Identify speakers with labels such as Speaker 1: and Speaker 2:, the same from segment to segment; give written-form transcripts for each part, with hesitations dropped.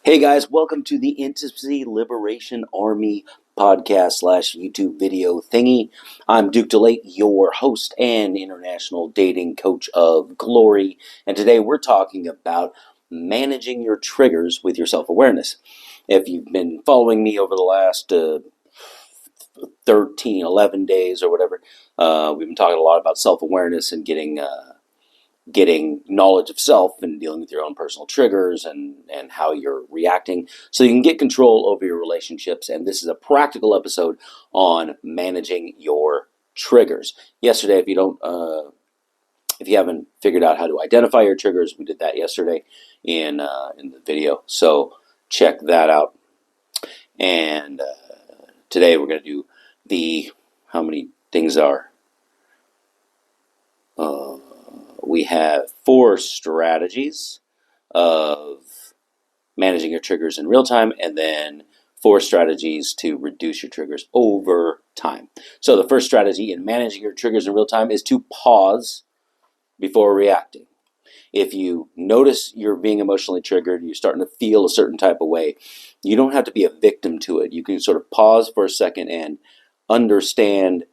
Speaker 1: Hey guys, welcome to the Intimacy Liberation Army podcast slash YouTube video thingy. I'm Duke DeLate, your host and international dating coach of glory. And today we're talking about managing your triggers with your self-awareness. If you've been following me over the last 11 days or whatever, we've been talking a lot about self-awareness and getting knowledge of self and dealing with your own personal triggers and how you're reacting so you can get control over your relationships. And this is a practical episode on managing your triggers. Yesterday, if you haven't figured out how to identify your triggers, we did that yesterday in the video. So check that out. And today we're going to do how many things are we have 4 strategies of managing your triggers in real time, and then 4 strategies to reduce your triggers over time. So the first strategy in managing your triggers in real time is to pause before reacting. If you notice you're being emotionally triggered, you're starting to feel a certain type of way, you don't have to be a victim to it. You can sort of pause for a second and understand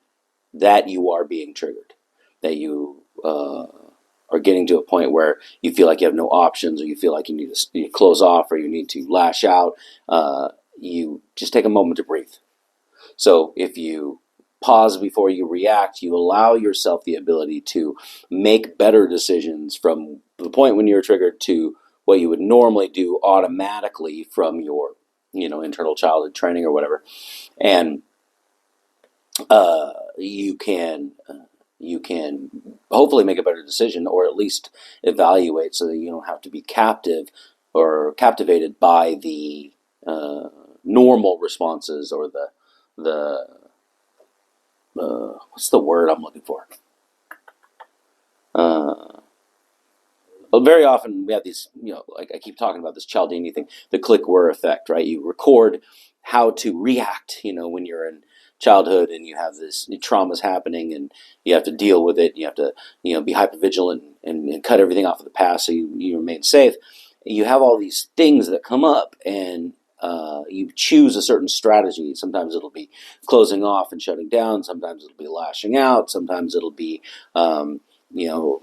Speaker 1: that you are being triggered, that you are getting to a point where you feel like you have no options, or you feel like you need to close off, or you need to lash out. You just take a moment to breathe. So if you pause before you react, you allow yourself the ability to make better decisions from the point when you're triggered to what you would normally do automatically from your internal childhood training or whatever. And you can hopefully make a better decision, or at least evaluate, so that you don't have to be captive or captivated by the normal responses, or the what's the word I'm looking for? Well, very often we have these, like I keep talking about this Cialdini thing, the click-word effect, right? You record how to react, when you're in childhood and you have this trauma's happening and you have to deal with it. You have to, be hypervigilant and cut everything off of the past so you remain safe. You have all these things that come up, and you choose a certain strategy. Sometimes it'll be closing off and shutting down. Sometimes it'll be lashing out. Sometimes it'll be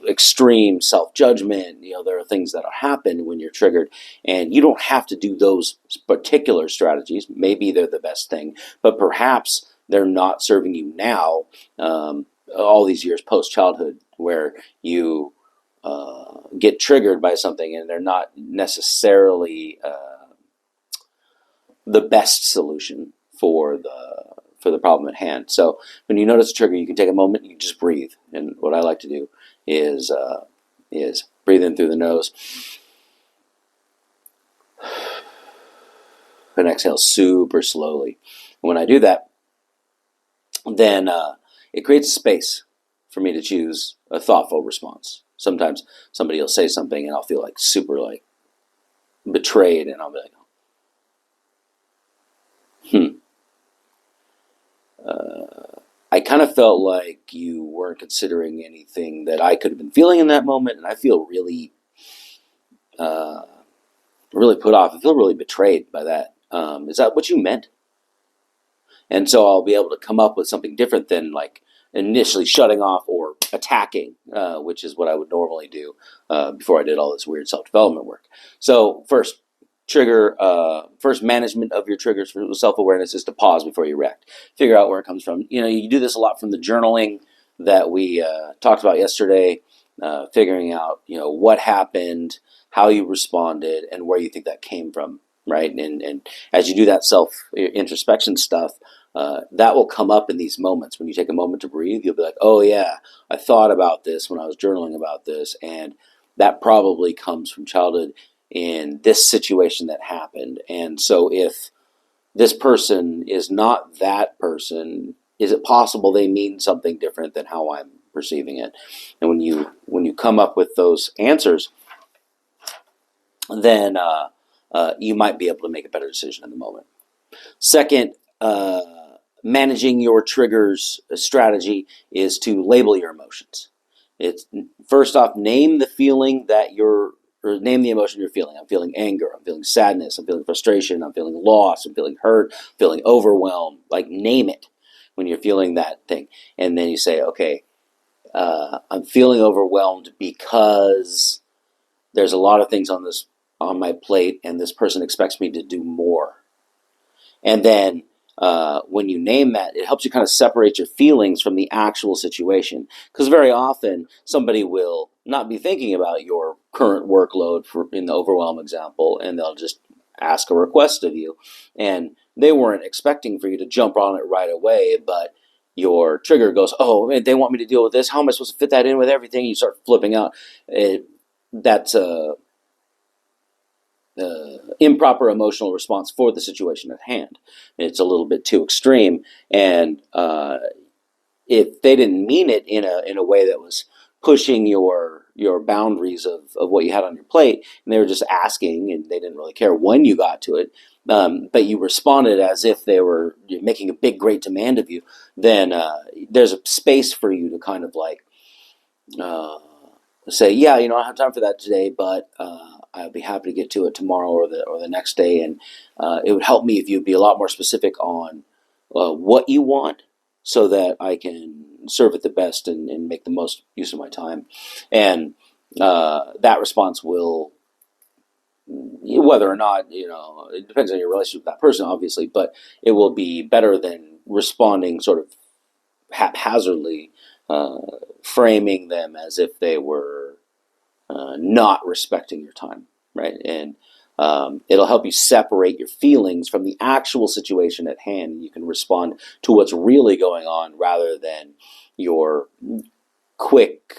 Speaker 1: extreme self-judgment. There are things that happen when you're triggered, and you don't have to do those particular strategies. Maybe they're the best thing, but perhaps they're not serving you now, all these years post-childhood, where you get triggered by something and they're not necessarily the best solution for the problem at hand. So when you notice a trigger, you can take a moment, you can just breathe. And what I like to do is breathe in through the nose and exhale super slowly. And when I do that, then it creates a space for me to choose a thoughtful response. Sometimes somebody will say something and I'll feel like super betrayed, and I'll be like, I kind of felt like you weren't considering anything that I could have been feeling in that moment, and I feel really put off. I feel really betrayed by that. Is that what you meant? And so I'll be able to come up with something different than initially shutting off or attacking, which is what I would normally do before I did all this weird self-development work. So first management of your triggers for self-awareness is to pause before you react. Figure out where it comes from. You do this a lot from the journaling that we talked about yesterday, figuring out, what happened, how you responded, and where you think that came from, right? And as you do that self-introspection stuff, that will come up in these moments. When you take a moment to breathe, you'll be like, oh yeah, I thought about this when I was journaling about this, and that probably comes from childhood in this situation that happened. And so if this person is not that person, is it possible they mean something different than how I'm perceiving it? And when you come up with those answers, then you might be able to make a better decision in the moment. Second, managing your triggers strategy is to label your emotions. It's first off, name the feeling that you're or name the emotion you're feeling. I'm feeling anger. I'm feeling sadness. I'm feeling frustration. I'm feeling loss. I'm feeling hurt. Feeling overwhelmed. Like, name it when you're feeling that thing. And then you say, okay, I'm feeling overwhelmed because there's a lot of things on my plate, and this person expects me to do more. And then when you name that, it helps you kind of separate your feelings from the actual situation. Because very often somebody will not be thinking about your current workload, in the overwhelm example, and they'll just ask a request of you. And they weren't expecting for you to jump on it right away, but your trigger goes, oh, they want me to deal with this. How am I supposed to fit that in with everything? You start flipping out. That's a improper emotional response for the situation at hand. It's a little bit too extreme, and if they didn't mean it in a way that was pushing your boundaries of what you had on your plate, and they were just asking, and they didn't really care when you got to it, but you responded as if they were making a big, great demand of you, then there's a space for you to kind of like say, yeah, I don't have time for that today, but I'll be happy to get to it tomorrow or the next day. And it would help me if you'd be a lot more specific on what you want, so that I can serve it the best and make the most use of my time. And that response will, whether or not, it depends on your relationship with that person, obviously, but it will be better than responding sort of haphazardly, framing them as if they were not respecting your time, right? And it'll help you separate your feelings from the actual situation at hand. You can respond to what's really going on rather than your quick,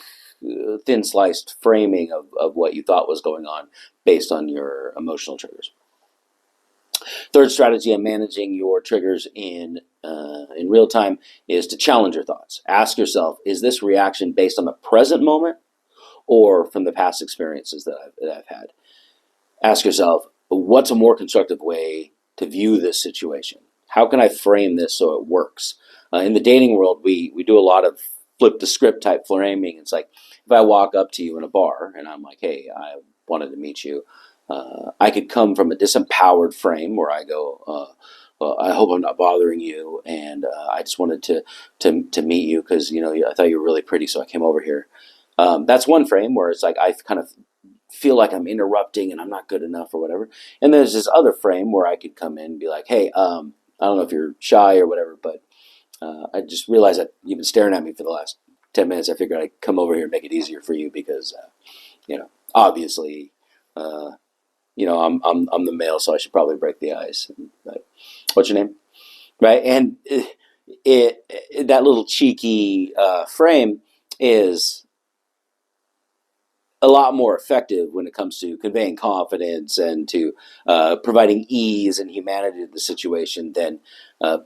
Speaker 1: thin sliced framing of what you thought was going on based on your emotional triggers. Third strategy on managing your triggers in real time is to challenge your thoughts. Ask yourself, is this reaction based on the present moment or from the past experiences that I've had? Ask yourself, what's a more constructive way to view this situation? How can I frame this so it works? In the dating world, we do a lot of flip the script type framing. It's like, if I walk up to you in a bar and I'm like, hey, I wanted to meet you, I could come from a disempowered frame where I go, well, I hope I'm not bothering you, and I just wanted to meet you because I thought you were really pretty, so I came over here. That's one frame where it's like I kind of feel like I'm interrupting and I'm not good enough or whatever. And there's this other frame where I could come in and be like, hey, I don't know if you're shy or whatever, but I just realized that you've been staring at me for the last 10 minutes. I figured I'd come over here and make it easier for you because, obviously, I'm the male, so I should probably break the ice. But, what's your name? Right? And that little cheeky frame is a lot more effective when it comes to conveying confidence and to providing ease and humanity to the situation than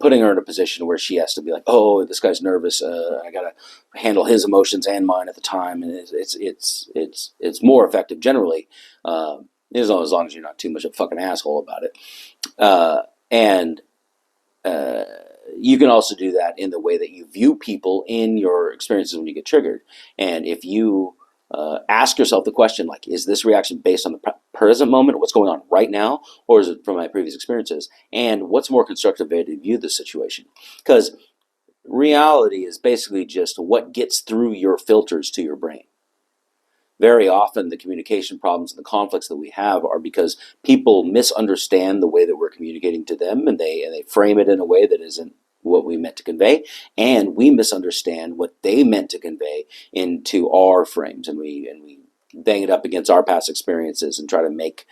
Speaker 1: putting her in a position where she has to be like, oh, this guy's nervous. I gotta handle his emotions and mine at the time, and it's more effective generally, as long as you're not too much of a fucking asshole about it. And you can also do that in the way that you view people in your experiences when you get triggered. And if you ask yourself the question, like, is this reaction based on the present moment, what's going on right now, or is it from my previous experiences? And what's a more constructive way to view the situation? Because reality is basically just what gets through your filters to your brain. Very often the communication problems and the conflicts that we have are because people misunderstand the way that we're communicating to them, and they frame it in a way that isn't what we meant to convey, and we misunderstand what they meant to convey into our frames, and we bang it up against our past experiences and try to make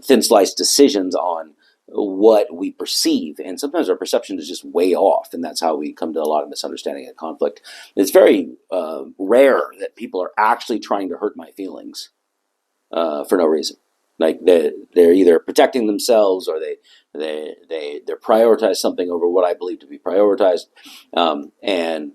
Speaker 1: thin sliced decisions on what we perceive, and sometimes our perception is just way off, and that's how we come to a lot of misunderstanding and conflict. It's very rare that people are actually trying to hurt my feelings for no reason. Like they're either protecting themselves or they prioritize something over what I believe to be prioritized, and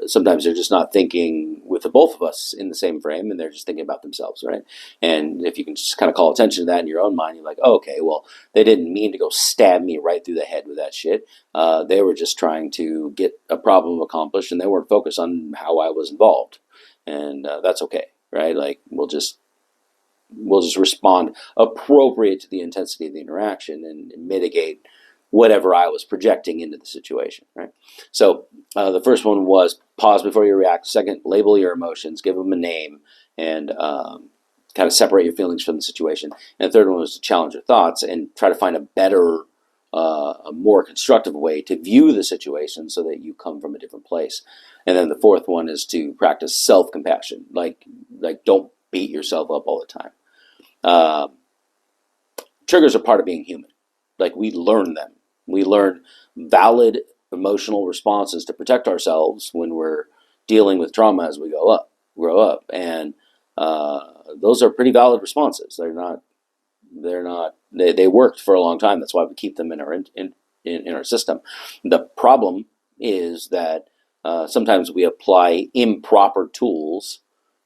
Speaker 1: sometimes they're just not thinking with the both of us in the same frame, and they're just thinking about themselves, right? And if you can just kind of call attention to that in your own mind, you're like, oh, okay, well, they didn't mean to go stab me right through the head with that shit. They were just trying to get a problem accomplished, and they weren't focused on how I was involved, and that's okay, right? Like, we'll just we'll just respond appropriate to the intensity of the interaction and mitigate whatever I was projecting into the situation, right? So the first one was pause before you react. Second, label your emotions, give them a name, and kind of separate your feelings from the situation. And the third one was to challenge your thoughts and try to find a better, a more constructive way to view the situation so that you come from a different place. And then the fourth one is to practice self-compassion, like don't beat yourself up all the time. Uh, Triggers are part of being human. Like, we learn them. We learn valid emotional responses to protect ourselves when we're dealing with trauma as we grow up, and those are pretty valid responses. They worked for a long time. That's why we keep them in our system. The problem is that sometimes we apply improper tools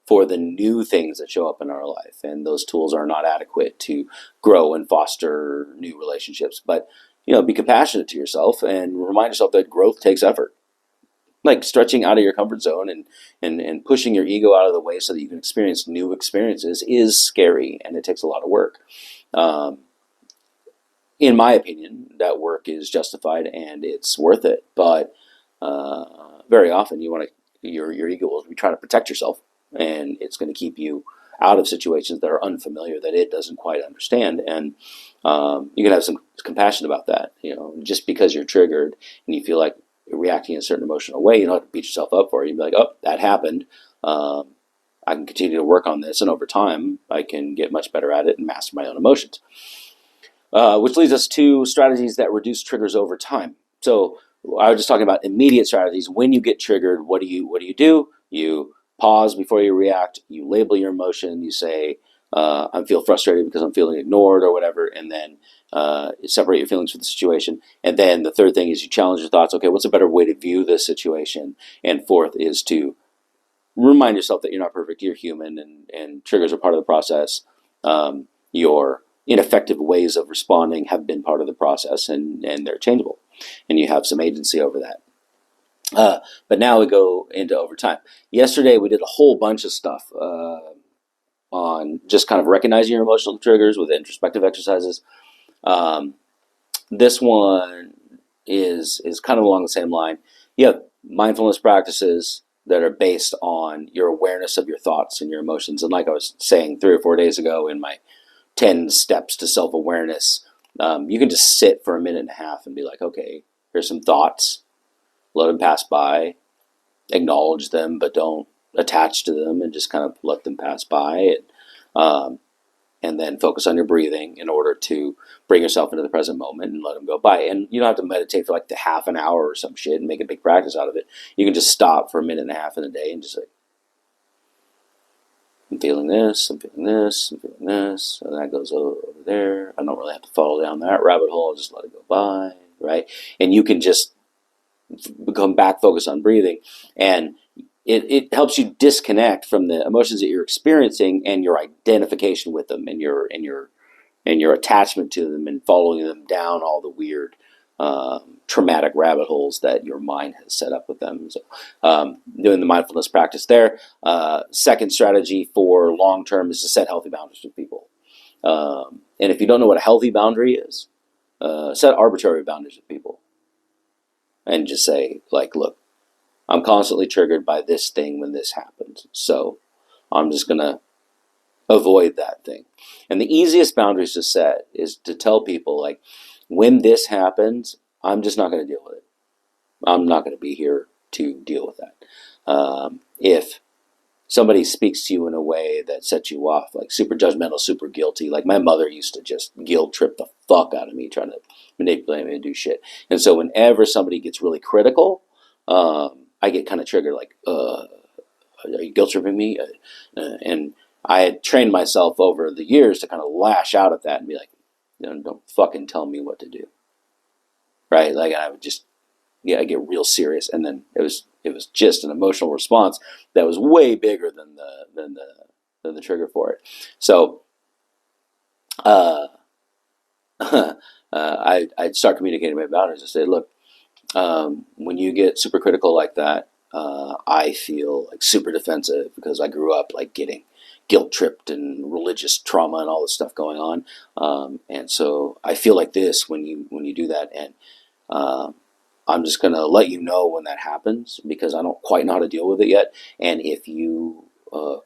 Speaker 1: for the new things that show up in our life, and those tools are not adequate to grow and foster new relationships. But be compassionate to yourself and remind yourself that growth takes effort. Like stretching out of your comfort zone and pushing your ego out of the way so that you can experience new experiences is scary, and it takes a lot of work. Um, in my opinion, that work is justified and it's worth it. But very often, your ego will be trying to protect yourself, and it's going to keep you out of situations that are unfamiliar, that it doesn't quite understand. And you can have some compassion about that. Just because you're triggered and you feel like you're reacting in a certain emotional way, you don't have to beat yourself up for it. You can be like, oh, that happened. I can continue to work on this, and over time, I can get much better at it and master my own emotions. Which leads us to strategies that reduce triggers over time. So I was just talking about immediate strategies. When you get triggered, what do you do? You pause before you react. You label your emotion. You say, I feel frustrated because I'm feeling ignored or whatever, and then separate your feelings from the situation. And then the third thing is you challenge your thoughts. Okay, what's a better way to view this situation? And fourth is to remind yourself that you're not perfect. You're human, and triggers are part of the process. Your ineffective ways of responding have been part of the process, and they're changeable, and you have some agency over that. But now we go into overtime. Yesterday we did a whole bunch of stuff on just kind of recognizing your emotional triggers with introspective exercises. This one is kind of along the same line. You have mindfulness practices that are based on your awareness of your thoughts and your emotions. And like I was saying 3 or 4 days ago in my 10 steps to self-awareness, you can just sit for a minute and a half and be like, okay, here's some thoughts. Let them pass by. Acknowledge them, but don't attach to them, and just kind of let them pass by. And then focus on your breathing in order to bring yourself into the present moment and let them go by. And you don't have to meditate for like the half an hour or some shit and make a big practice out of it. You can just stop for a minute and a half in a day and just like, I'm feeling this, I'm feeling this, I'm feeling this, and that goes over there. I don't really have to follow down that rabbit hole. I'll just let it go by, right? And you can just become back focused on breathing, and it helps you disconnect from the emotions that you're experiencing and your identification with them, and your attachment to them, and following them down all the weird traumatic rabbit holes that your mind has set up with them. So doing the mindfulness practice there. Second strategy for long term is to set healthy boundaries with people. And if you don't know what a healthy boundary is, set arbitrary boundaries with people. And just say, like, look, I'm constantly triggered by this thing when this happens. So I'm just going to avoid that thing. And the easiest boundaries to set is to tell people, like, when this happens, I'm just not going to deal with it. I'm not going to be here to deal with that. If somebody speaks to you in a way that sets you off, like super judgmental, super guilty, like my mother used to just guilt trip the fuck out of me, trying to manipulate me and do shit. And so whenever somebody gets really critical, I get kind of triggered, like, are you guilt tripping me? And I had trained myself over the years to kind of lash out at that and be like, don't fucking tell me what to do. Right? Like, I would just, I get real serious. And then it was just an emotional response that was way bigger than the trigger for it. So, I'd start communicating my boundaries and say, look, when you get super critical like that, I feel like super defensive because I grew up like getting guilt tripped and religious trauma and all this stuff going on. And so I feel like this when you do that, and um, I'm just gonna let you know when that happens because I don't quite know how to deal with it yet. And if you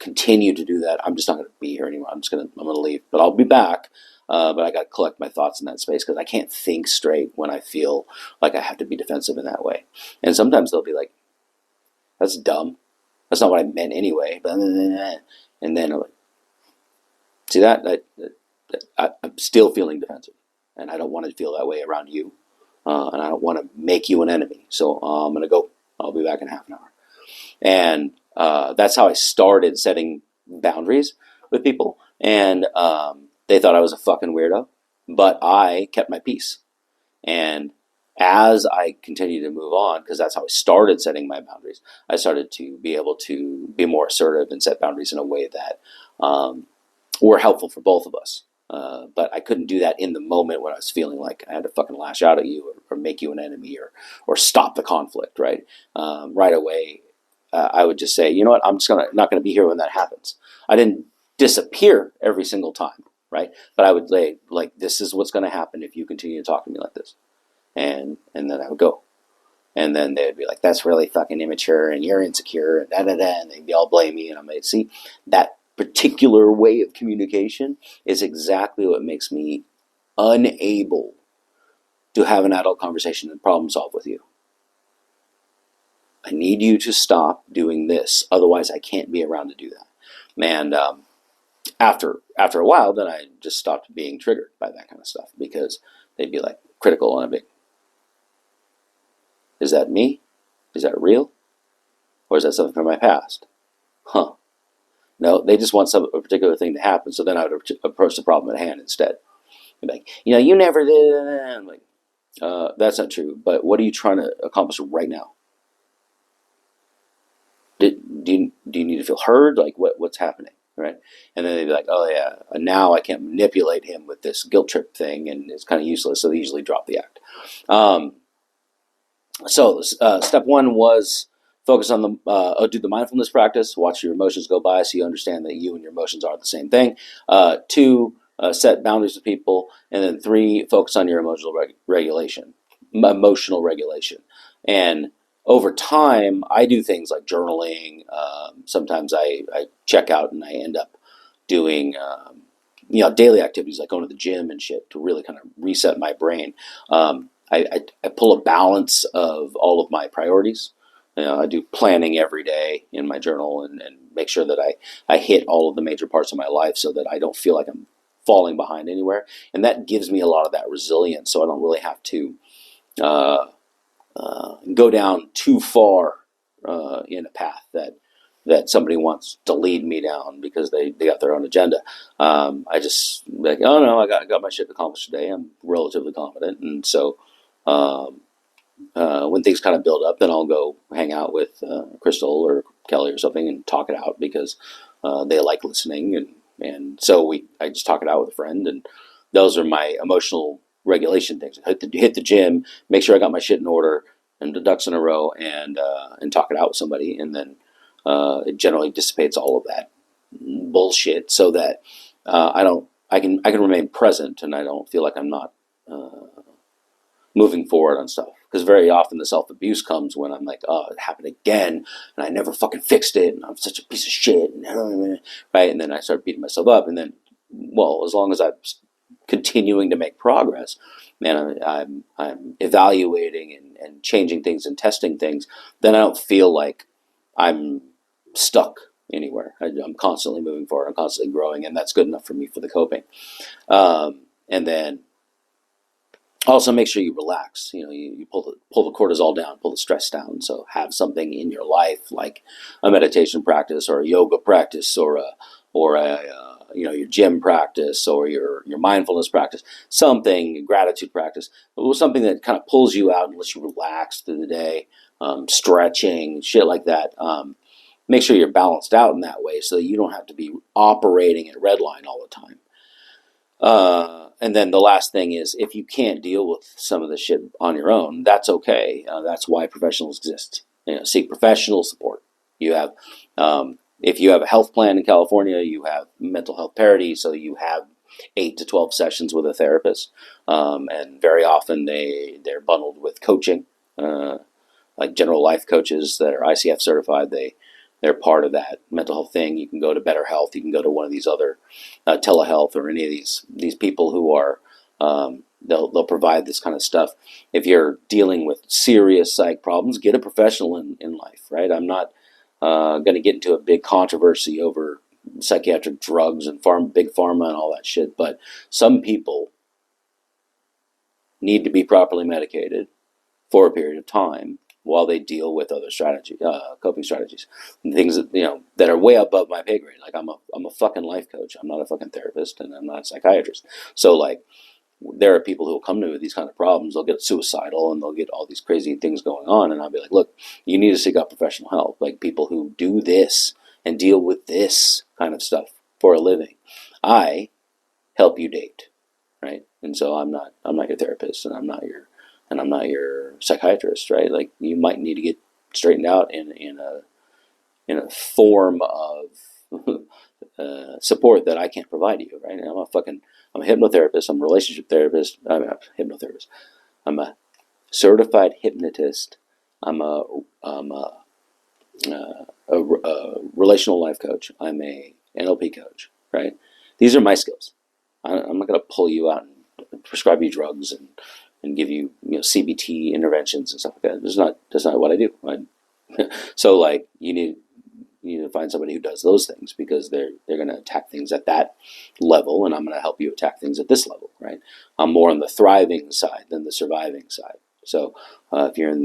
Speaker 1: continue to do that, I'm just not gonna be here anymore. I'm gonna leave, but I'll be back. But I got to collect my thoughts in that space because I can't think straight when I feel like I have to be defensive in that way. And sometimes they'll be like, "That's dumb. That's not what I meant anyway." And then I'm like, see I'm still feeling defensive, and I don't want to feel that way around you, and I don't want to make you an enemy. So I'm gonna go. I'll be back in half an hour, and that's how I started setting boundaries with people, and they thought I was a fucking weirdo, but I kept my peace, and as I continued to move on, because that's how I started setting my boundaries, I started to be able to be more assertive and set boundaries in a way that um, were helpful for both of us. But I couldn't do that in the moment when I was feeling like I had to fucking lash out at you or make you an enemy or stop the conflict. Right, right away, I would just say, you know what, I'm just not gonna be here when that happens. I didn't disappear every single time, right? But I would say, like, this is what's going to happen if you continue to talk to me like this, and then I would go, and then they'd be like, that's really fucking immature, and you're insecure, and da da da, and they'd all blame me, and I'm like, see, that particular way of communication is exactly what makes me unable to have an adult conversation and problem solve with you. I need you to stop doing this, otherwise I can't be around to do that. And after a while, then I just stopped being triggered by that kind of stuff because they'd be like critical, and I'd be, is that me? Is that real? Or is that something from my past? Huh. No, they just want a particular thing to happen, so then I would approach the problem at hand instead. I'd be like, you never did. I'm like, that's not true, but what are you trying to accomplish right now? Do you need to feel heard? Like, what's happening? Right? And then they'd be like, oh yeah, now I can't manipulate him with this guilt trip thing, and it's kind of useless, so they usually drop the act. So step one was focus on do the mindfulness practice, watch your emotions go by so you understand that you and your emotions are the same thing. Two, set boundaries with people. And then three, focus on your regulation. And over time, I do things like journaling. Sometimes I check out and I end up doing daily activities like going to the gym and shit to really kind of reset my brain. I pull a balance of all of my priorities. I do planning every day in my journal and make sure that I hit all of the major parts of my life so that I don't feel like I'm falling behind anywhere. And that gives me a lot of that resilience, so I don't really have to go down too far in a path that somebody wants to lead me down because they got their own agenda. I just like, oh no, I got my shit accomplished today. I'm relatively confident, and so when things kind of build up, then I'll go hang out with Crystal or Kelly or something and talk it out because they like listening, and so I just talk it out with a friend, and those are my emotional regulation things. Hit the gym, make sure I got my shit in order and the ducks in a row, and talk it out with somebody, and then it generally dissipates all of that bullshit so that I can remain present and I don't feel like I'm not moving forward on stuff. Because very often the self-abuse comes when I'm like, oh, it happened again, and I never fucking fixed it, and I'm such a piece of shit, right? And then I start beating myself up, and then, well, as long as I'm continuing to make progress, man, I'm evaluating and changing things and testing things, then I don't feel like I'm stuck anywhere. I'm constantly moving forward, I'm constantly growing, and that's good enough for me for the coping. And then also make sure you relax. You pull the cortisol down, pull the stress down. So have something in your life like a meditation practice or a yoga practice or your gym practice or your mindfulness practice, something, gratitude practice, something that kind of pulls you out and lets you relax through the day, stretching, shit like that. Make sure you're balanced out in that way so that you don't have to be operating at red line all the time. And then the last thing is, if you can't deal with some of the shit on your own, that's okay. That's why professionals exist. Seek professional support. You have if you have a health plan in California, you have mental health parity, so you have 8 to 12 sessions with a therapist, and very often they're bundled with coaching, like general life coaches that are ICF certified. They're part of that mental health thing. You can go to Better Health. You can go to one of these other telehealth or any of these people who are they'll provide this kind of stuff. If you're dealing with serious psych problems, get a professional in life, right? I'm not going to get into a big controversy over psychiatric drugs and big pharma and all that shit, but some people need to be properly medicated for a period of time while they deal with other coping strategies, and things that are way above my pay grade. Like I'm a fucking life coach. I'm not a fucking therapist, and I'm not a psychiatrist. So like, there are people who will come to me with these kind of problems. They'll get suicidal and they'll get all these crazy things going on, and I'll be like, look, you need to seek out professional help. Like people who do this and deal with this kind of stuff for a living. I help you date, right? And so I'm not your therapist, and I'm not your psychiatrist, right? Like you might need to get straightened out in a form of support that I can't provide you, right? I'm a hypnotherapist. I'm a relationship therapist. I'm a hypnotherapist. I'm a certified hypnotist. I'm a relational life coach. I'm a NLP coach, right? These are my skills. I'm not going to pull you out and prescribe you drugs and give you CBT interventions and stuff like that. That's not what I do. So like you need to find somebody who does those things, because they're going to attack things at that level, and I'm going to help you attack things at this level, right? I'm more on the thriving side than the surviving side. So if you're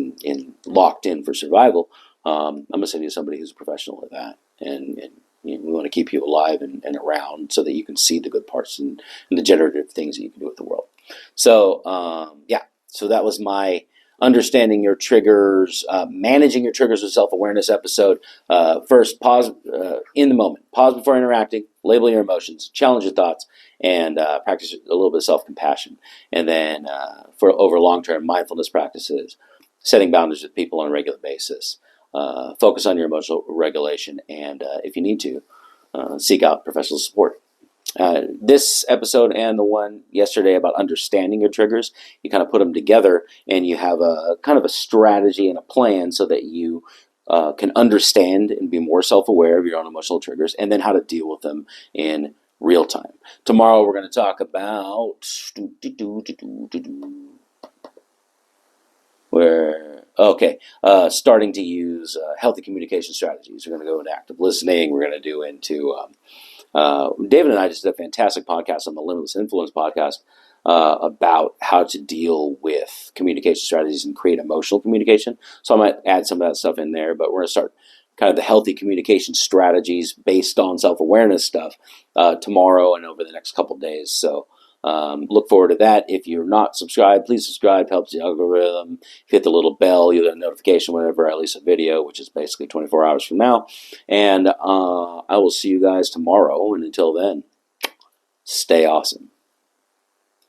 Speaker 1: locked in for survival, I'm going to send you somebody who's a professional at that, and we want to keep you alive and around so that you can see the good parts and the generative things that you can do with the world. So so that was my understanding your triggers, managing your triggers with self-awareness episode. First, pause in the moment. Pause before interacting, label your emotions, challenge your thoughts, and practice a little bit of self-compassion. And then over long-term mindfulness practices, setting boundaries with people on a regular basis, focus on your emotional regulation, and if you need to, seek out professional support. This episode and the one yesterday about understanding your triggers, you kind of put them together and you have a kind of a strategy and a plan so that you can understand and be more self-aware of your own emotional triggers, and then how to deal with them in real time. Tomorrow we're going to talk about starting to use healthy communication strategies. We're going to go into active listening. We're going to do into David and I just did a fantastic podcast on the Limitless Influence podcast about how to deal with communication strategies and create emotional communication. So I might add some of that stuff in there, but we're going to start kind of the healthy communication strategies based on self-awareness stuff tomorrow and over the next couple of days. So look forward to that. If you're not subscribed, please subscribe. Helps the algorithm. Hit the little bell. You'll get a notification whenever I release a video, which is basically 24 hours from now. And I will see you guys tomorrow. And until then, stay awesome.